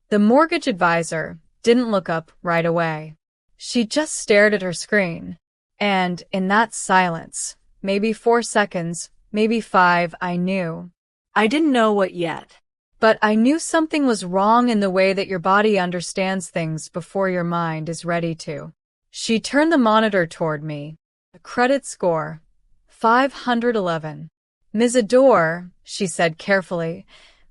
The mortgage advisor didn't look up right away. She just stared at her screen. And in that silence, maybe 4 seconds, maybe 5, I knew. I didn't know what yet. But I knew something was wrong in the way that your body understands things before your mind is ready to. She turned the monitor toward me. A credit score, 511. Ms. Adore, she said carefully,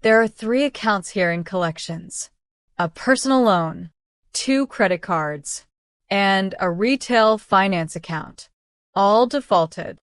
there are 3 accounts here in collections. A personal loan, 2 credit cards, and a retail finance account. All defaulted.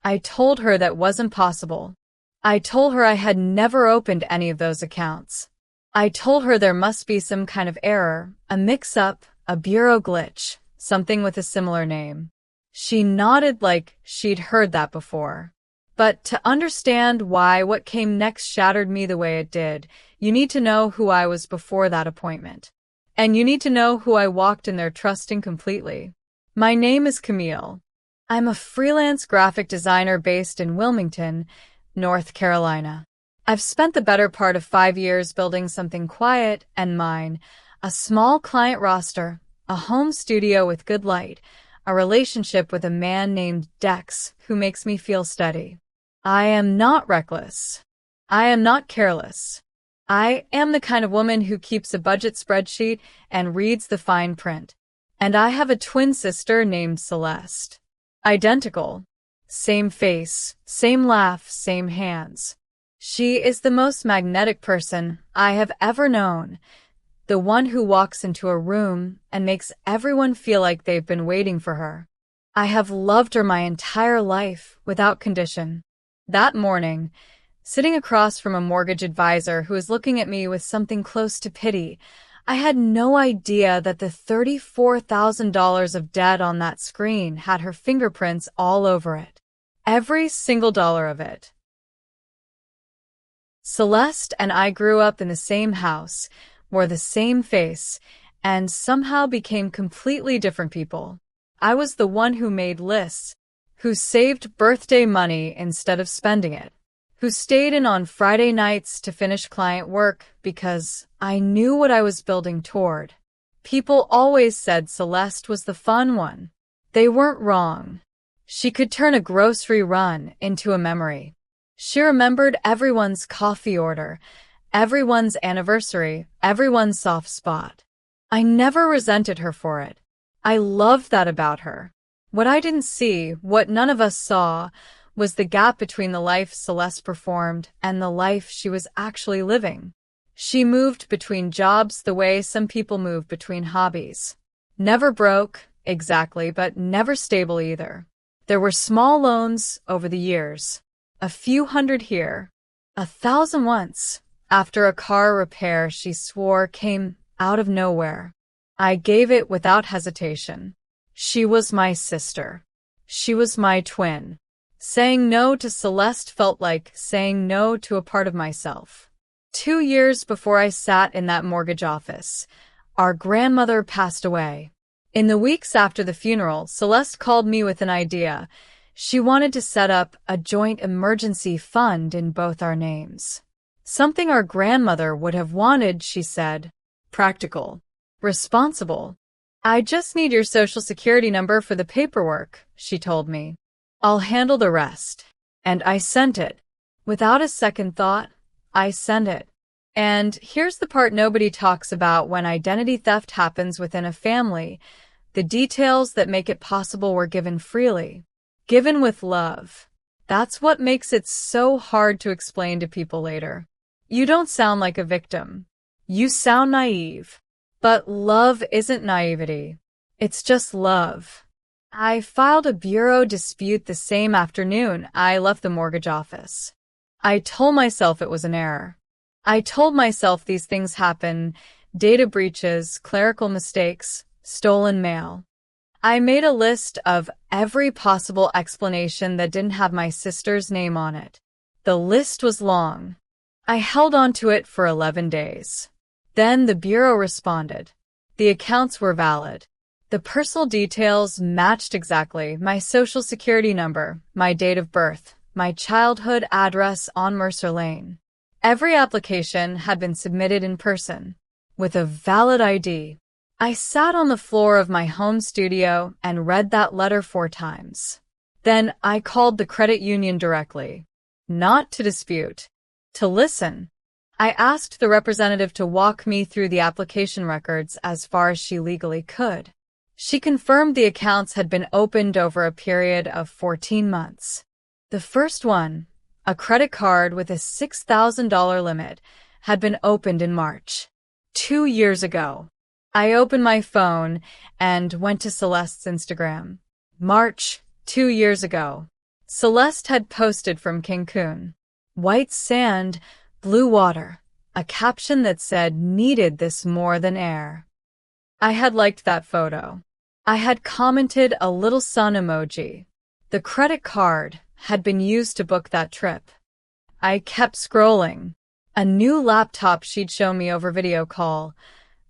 I told her that wasn't possible. I told her I had never opened any of those accounts. I told her there must be some kind of error, a mix-up, a bureau glitch, something with a similar name. She nodded like she'd heard that before. But to understand why what came next shattered me the way it did, you need to know who I was before that appointment. And you need to know who I walked in there trusting completely. My name is Camille. I'm a freelance graphic designer based in Wilmington, North Carolina. I've spent the better part of 5 years building something quiet and mine, a small client roster, a home studio with good light, a relationship with a man named Dex who makes me feel steady. I am not reckless. I am not careless. I am the kind of woman who keeps a budget spreadsheet and reads the fine print. And I have a twin sister named Celeste. Identical. Same face, same laugh, same hands. She is the most magnetic person I have ever known. The one who walks into a room and makes everyone feel like they've been waiting for her. I have loved her my entire life, without condition. That morning, sitting across from a mortgage advisor who was looking at me with something close to pity, I had no idea that the $34,000 of debt on that screen had her fingerprints all over it. Every single dollar of it. Celeste and I grew up in the same house, wore the same face, and somehow became completely different people. I was the one who made lists, who saved birthday money instead of spending it, who stayed in on Friday nights to finish client work because I knew what I was building toward. People always said Celeste was the fun one. They weren't wrong. She could turn a grocery run into a memory. She remembered everyone's coffee order, everyone's anniversary, everyone's soft spot. I never resented her for it. I loved that about her. What I didn't see, what none of us saw, was the gap between the life Celeste performed and the life she was actually living. She moved between jobs the way some people move between hobbies. Never broke, exactly, but never stable either. There were small loans over the years. A few hundred here, 1,000 once, after a car repair she swore came out of nowhere. I gave it without hesitation. She was my sister. She was my twin. Saying no to Celeste felt like saying no to a part of myself. 2 years before I sat in that mortgage office, our grandmother passed away. In the weeks after the funeral, Celeste called me with an idea. She wanted to set up a joint emergency fund in both our names. Something our grandmother would have wanted, she said. Practical. Responsible. I just need your social security number for the paperwork, she told me. I'll handle the rest. And I sent it. Without a second thought, I sent it. And here's the part nobody talks about when identity theft happens within a family. The details that make it possible were given freely. Given with love. That's what makes it so hard to explain to people later. You don't sound like a victim. You sound naive. But love isn't naivety. It's just love. I filed a bureau dispute the same afternoon I left the mortgage office. I told myself it was an error. I told myself these things happen, data breaches, clerical mistakes, stolen mail. I made a list of every possible explanation that didn't have my sister's name on it. The list was long. I held on to it for 11 days. Then the bureau responded. The accounts were valid. The personal details matched exactly: my social security number, my date of birth, my childhood address on Mercer Lane. Every application had been submitted in person. with a valid ID. I sat on the floor of my home studio and read that letter 4 times. Then I called the credit union directly. Not to dispute, to listen. I asked the representative to walk me through the application records as far as she legally could. She confirmed the accounts had been opened over a period of 14 months. The first one, a credit card with a $6,000 limit, had been opened in March, 2 years ago. I opened my phone and went to Celeste's Instagram. March, 2 years ago. Celeste had posted from Cancun. White sand, blue water, a caption that said, "Needed this more than air." I had liked that photo. I had commented a little sun emoji. The credit card had been used to book that trip. I kept scrolling. A new laptop she'd shown me over video call.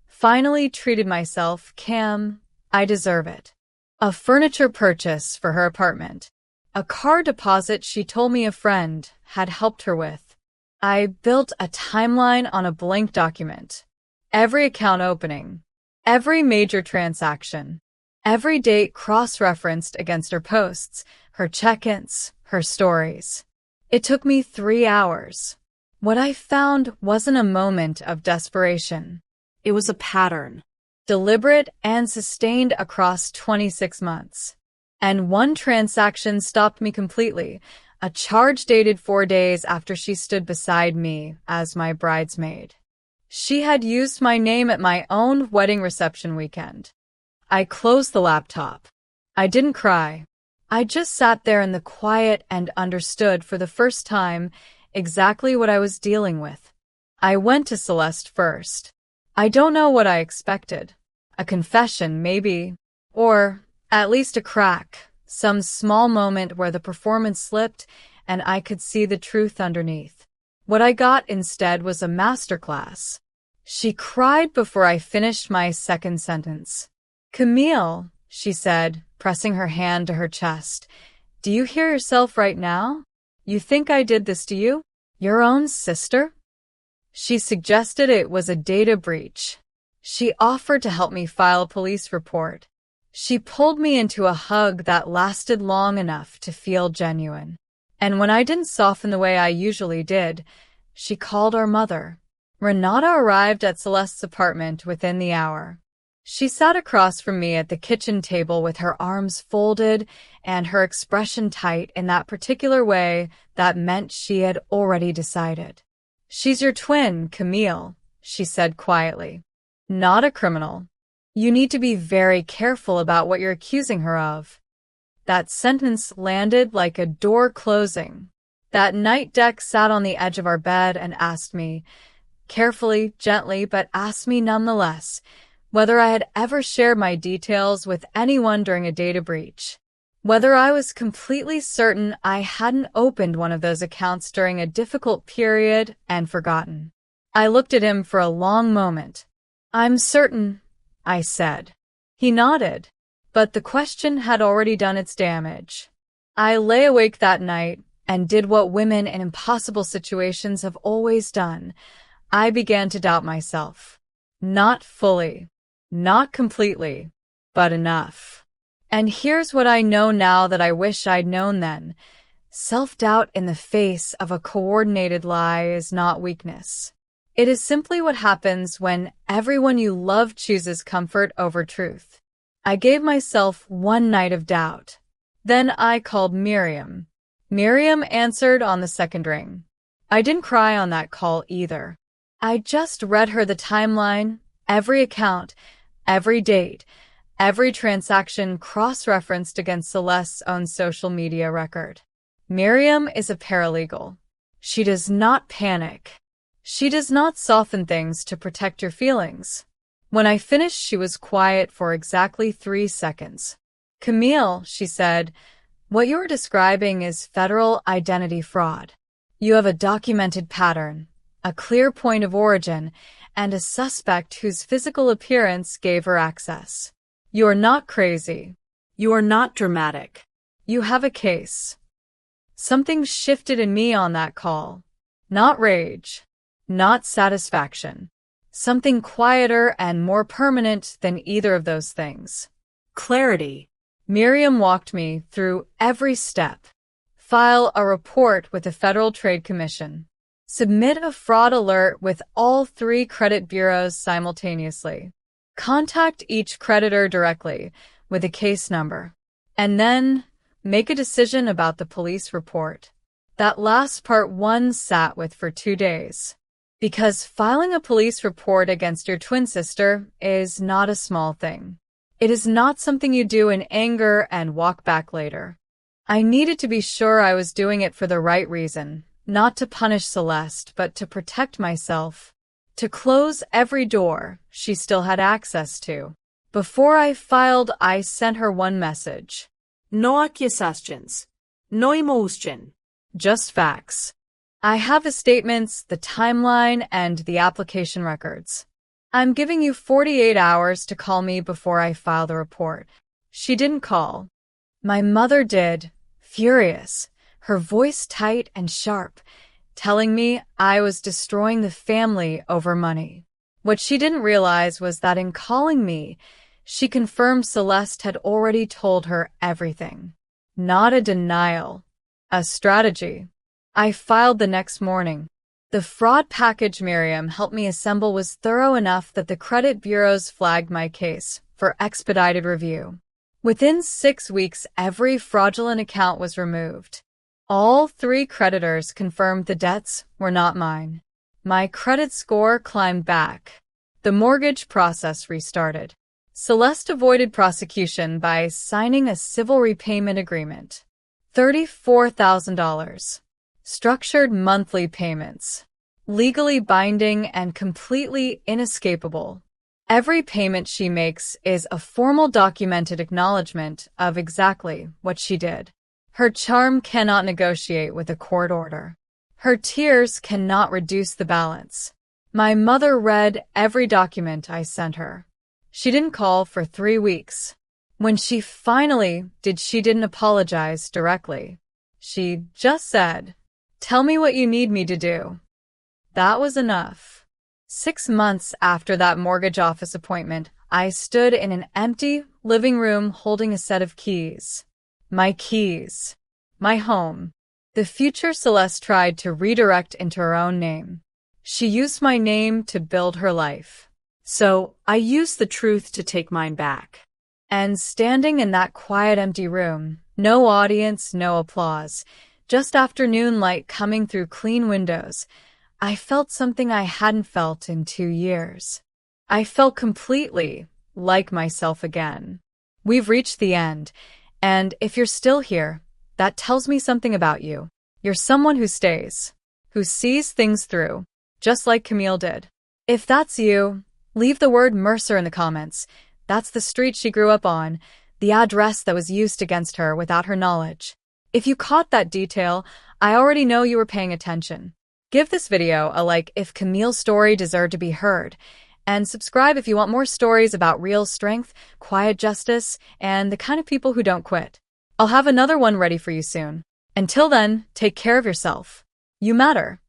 Finally treated myself, Cam, I deserve it. A furniture purchase for her apartment. A car deposit she told me a friend had helped her with. I built a timeline on a blank document. Every account opening. Every major transaction. Every date cross-referenced against her posts, her check-ins, her stories. It took me 3 hours. What I found wasn't a moment of desperation. It was a pattern. Deliberate and sustained across 26 months. And one transaction stopped me completely, a charge dated 4 days after she stood beside me as my bridesmaid. She had used my name at my own wedding reception weekend. I closed the laptop. I didn't cry. I just sat there in the quiet and understood for the first time exactly what I was dealing with. I went to Celeste first. I don't know what I expected. A confession, maybe. Or at least a crack. Some small moment where the performance slipped and I could see the truth underneath. What I got instead was a masterclass. She cried before I finished my second sentence. "Camille," she said, pressing her hand to her chest, "do you hear yourself right now? You think I did this to you? Your own sister?" She suggested it was a data breach. She offered to help me file a police report. She pulled me into a hug that lasted long enough to feel genuine. And when I didn't soften the way I usually did, she called our mother. Renata arrived at Celeste's apartment within the hour. She sat across from me at the kitchen table with her arms folded and her expression tight in that particular way that meant she had already decided. "She's your twin, Camille," she said quietly. "Not a criminal. You need to be very careful about what you're accusing her of." That sentence landed like a door closing. That night deck sat on the edge of our bed and asked me, carefully, gently, but asked me nonetheless, whether I had ever shared my details with anyone during a data breach. Whether I was completely certain I hadn't opened one of those accounts during a difficult period and forgotten. I looked at him for a long moment. "I'm certain," I said. He nodded, but the question had already done its damage. I lay awake that night and did what women in impossible situations have always done. I began to doubt myself. Not fully, not completely, but enough. And here's what I know now that I wish I'd known then. Self-doubt in the face of a coordinated lie is not weakness. It is simply what happens when everyone you love chooses comfort over truth. I gave myself one night of doubt. Then I called Miriam. Miriam answered on the second ring. I didn't cry on that call either. I just read her the timeline, every account, every date, every transaction cross-referenced against Celeste's own social media record. Miriam is a paralegal. She does not panic. She does not soften things to protect your feelings. When I finished, she was quiet for exactly 3 seconds. "Camille," she said, "what you're describing is federal identity fraud. You have a documented pattern, a clear point of origin, and a suspect whose physical appearance gave her access. You are not crazy. You are not dramatic. You have a case." Something shifted in me on that call. Not rage. Not satisfaction. Something quieter and more permanent than either of those things. Clarity. Miriam walked me through every step. File a report with the Federal Trade Commission. Submit a fraud alert with all 3 credit bureaus simultaneously. Contact each creditor directly with a case number. And then make a decision about the police report. That last part one sat with for 2 days. Because filing a police report against your twin sister is not a small thing. It is not something you do in anger and walk back later. I needed to be sure I was doing it for the right reason, not to punish Celeste, but to protect myself, to close every door she still had access to. Before I filed, I sent her one message. No accusations. No emotion. Just facts. I have the statements, the timeline, and the application records. I'm giving you 48 hours to call me before I file the report. She didn't call. My mother did, furious, her voice tight and sharp, telling me I was destroying the family over money. What she didn't realize was that in calling me, she confirmed Celeste had already told her everything. Not a denial, a strategy. I filed the next morning. The fraud package Miriam helped me assemble was thorough enough that the credit bureaus flagged my case for expedited review. Within 6 weeks, every fraudulent account was removed. All 3 creditors confirmed the debts were not mine. My credit score climbed back. The mortgage process restarted. Celeste avoided prosecution by signing a civil repayment agreement. $34,000. Structured monthly payments. Legally binding and completely inescapable. Every payment she makes is a formal documented acknowledgement of exactly what she did. Her charm cannot negotiate with a court order. Her tears cannot reduce the balance. My mother read every document I sent her. She didn't call for 3 weeks. When she finally did, she didn't apologize directly. She just said, "Tell me what you need me to do." That was enough. 6 months after that mortgage office appointment, I stood in an empty living room holding a set of keys. My keys. My home. The future Celeste tried to redirect into her own name. She used my name to build her life. So I used the truth to take mine back. And standing in that quiet empty room, no audience, no applause, just afternoon light coming through clean windows, I felt something I hadn't felt in 2 years. I felt completely like myself again. We've reached the end, and if you're still here, that tells me something about you. You're someone who stays, who sees things through, just like Camille did. If that's you, leave the word Mercer in the comments. That's the street she grew up on, the address that was used against her without her knowledge. If you caught that detail, I already know you were paying attention. Give this video a like if Camille's story deserved to be heard, and subscribe if you want more stories about real strength, quiet justice, and the kind of people who don't quit. I'll have another one ready for you soon. Until then, take care of yourself. You matter.